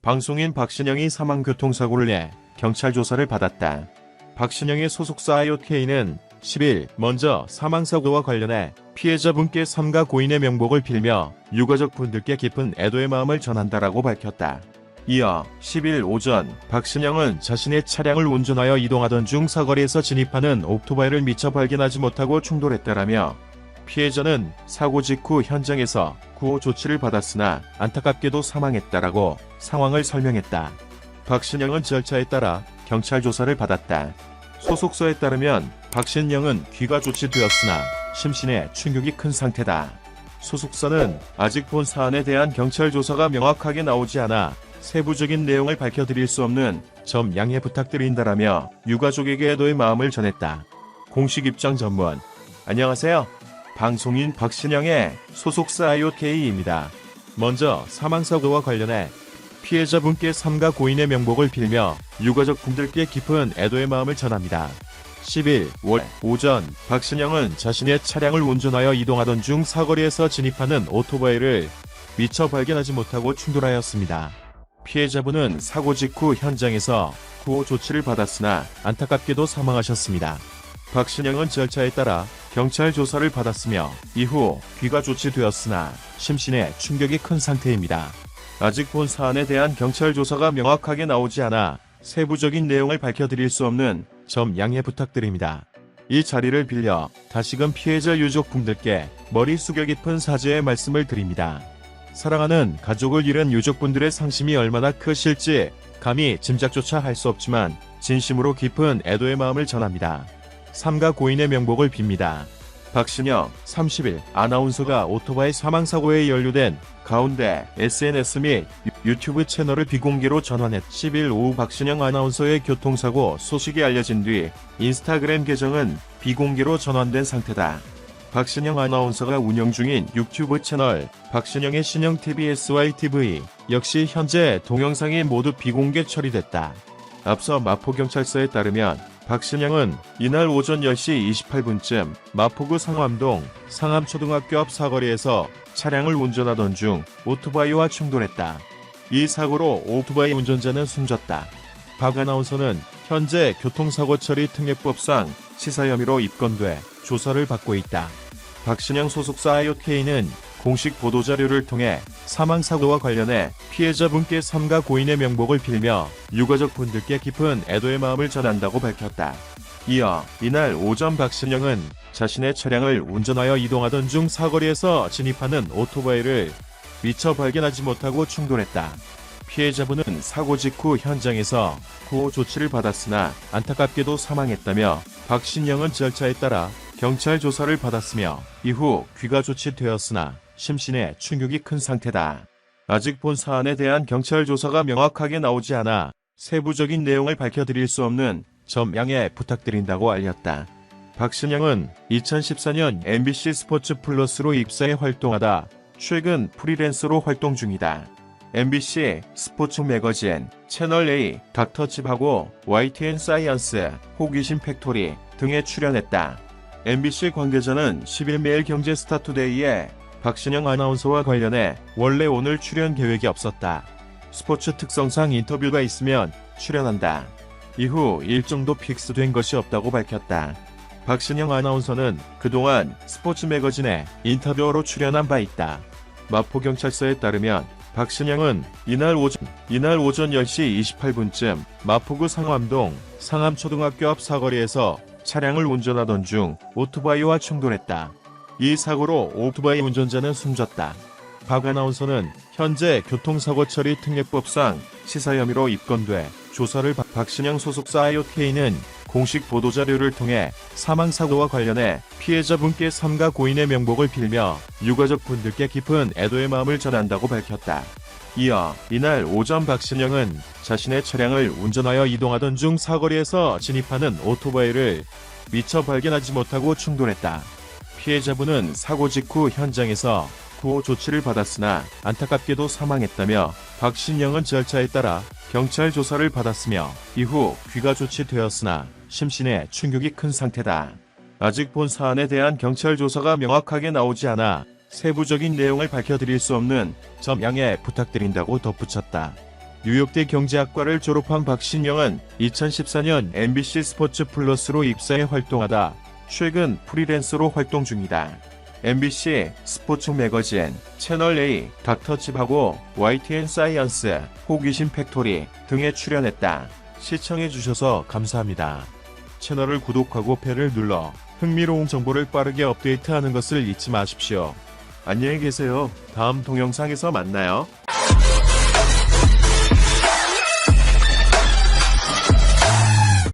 방송인 박신영이 사망교통사고를 내 경찰 조사를 받았다. 박신영의 소속사 IOK는 10일 먼저 사망사고와 관련해 피해자분께 삼가 고인의 명복을 빌며 유가족분들께 깊은 애도의 마음을 전한다라고 밝혔다. 이어 10일 오전 박신영은 자신의 차량을 운전하여 이동하던 중 사거리에서 진입하는 오토바이를 미처 발견하지 못하고 충돌했다라며 피해자는 사고 직후 현장에서 구호 조치를 받았으나 안타깝게도 사망했다라고 상황을 설명했다. 박신영은 절차에 따라 경찰 조사를 받았다. 소속서에 따르면 박신영은 귀가 조치되었으나 심신에 충격이 큰 상태다. 소속사는 아직 본 사안에 대한 경찰 조사가 명확하게 나오지 않아 세부적인 내용을 밝혀드릴 수 없는 점 양해 부탁드린다라며 유가족에게 애도의 마음을 전했다. 공식 입장 전문. 안녕하세요. 방송인 박신영의 소속사 IOK입니다. 먼저 사망사고와 관련해 피해자분께 삼가 고인의 명복을 빌며 유가족분들께 깊은 애도의 마음을 전합니다. 10일 오전 박신영은 자신의 차량을 운전하여 이동하던 중 사거리에서 진입하는 오토바이를 미처 발견하지 못하고 충돌하였습니다. 피해자분은 사고 직후 현장에서 구호 조치를 받았으나 안타깝게도 사망하셨습니다. 박신영은 절차에 따라 경찰 조사를 받았으며 이후 귀가 조치되었으나 심신에 충격이 큰 상태입니다. 아직 본 사안에 대한 경찰 조사가 명확하게 나오지 않아 세부적인 내용을 밝혀드릴 수 없는 점 양해 부탁드립니다. 이 자리를 빌려 다시금 피해자 유족분들께 머리 숙여 깊은 사죄의 말씀을 드립니다. 사랑하는 가족을 잃은 유족분들의 상심이 얼마나 크실지 감히 짐작조차 할 수 없지만 진심으로 깊은 애도의 마음을 전합니다. 삼가 고인의 명복을 빕니다. 박신영 30일 아나운서가 오토바이 사망사고에 연루된 가운데 SNS 및 유튜브 채널을 비공개로 전환했. 10일 오후 박신영 아나운서의 교통사고 소식이 알려진 뒤 인스타그램 계정은 비공개로 전환된 상태다. 박신영 아나운서가 운영 중인 유튜브 채널 박신영의 신영TV SYTV 역시 현재 동영상이 모두 비공개 처리됐다. 앞서 마포경찰서에 따르면 박신영은 이날 오전 10시 28분쯤 마포구 상암동 상암초등학교 앞 사거리에서 차량을 운전하던 중 오토바이와 충돌했다. 이 사고로 오토바이 운전자는 숨졌다. 박 아나운서는 현재 교통사고 처리 특례법상 치사 혐의로 입건돼 조사를 받고 있다. 박신영 소속사 IOK는 공식 보도자료를 통해 사망사고와 관련해 피해자분께 삼가 고인의 명복을 빌며 유가족분들께 깊은 애도의 마음을 전한다고 밝혔다. 이어 이날 오전 박신영은 자신의 차량을 운전하여 이동하던 중 사거리에서 진입하는 오토바이를 미처 발견하지 못하고 충돌했다. 피해자분은 사고 직후 현장에서 구호 조치를 받았으나 안타깝게도 사망했다며 박신영은 절차에 따라 경찰 조사를 받았으며 이후 귀가 조치되었으나 심신에 충격이 큰 상태다. 아직 본 사안에 대한 경찰 조사가 명확하게 나오지 않아 세부적인 내용을 밝혀드릴 수 없는 점 양해 부탁드린다고 알렸다. 박신영은 2014년 MBC 스포츠 플러스로 입사해 활동하다 최근 프리랜서로 활동 중이다. MBC 스포츠 매거진, 채널A, 닥터칩하고 YTN 사이언스, 호기심 팩토리 등에 출연했다. MBC 관계자는 10일 매일경제스타투데이에 박신영 아나운서와 관련해 원래 오늘 출연 계획이 없었다. 스포츠 특성상 인터뷰가 있으면 출연한다. 이후 일정도 픽스된 것이 없다고 밝혔다. 박신영 아나운서는 그동안 스포츠 매거진에 인터뷰어로 출연한 바 있다. 마포경찰서에 따르면 박신영은 이날 오전 10시 28분쯤 마포구 상암동 상암초등학교 앞 사거리에서 차량을 운전하던 중 오토바이와 충돌했다. 이 사고로 오토바이 운전자는 숨졌다. 박 아나운서는 현재 교통사고 처리 특례법상 치사 혐의로 입건돼 조사를 박신영 소속사 IOK는 공식 보도자료를 통해 사망사고와 관련해 피해자분께 삼가 고인의 명복을 빌며 유가족분들께 깊은 애도의 마음을 전한다고 밝혔다. 이어 이날 오전 박신영은 자신의 차량을 운전하여 이동하던 중 사거리에서 진입하는 오토바이를 미처 발견하지 못하고 충돌했다. 피해자분은 사고 직후 현장에서 구호 조치를 받았으나 안타깝게도 사망했다며 박신영은 절차에 따라 경찰 조사를 받았으며 이후 귀가 조치되었으나 심신에 충격이 큰 상태다. 아직 본 사안에 대한 경찰 조사가 명확하게 나오지 않아 세부적인 내용을 밝혀드릴 수 없는 점 양해 부탁드린다고 덧붙였다. 뉴욕대 경제학과를 졸업한 박신영은 2014년 MBC 스포츠 플러스로 입사해 활동하다 최근 프리랜서로 활동 중이다. MBC 스포츠 매거진, 채널A, 닥터칩하고 YTN 사이언스, 호기심 팩토리 등에 출연했다. 시청해주셔서 감사합니다. 채널을 구독하고 벨을 눌러 흥미로운 정보를 빠르게 업데이트하는 것을 잊지 마십시오. 안녕히 계세요. 다음 동영상에서 만나요.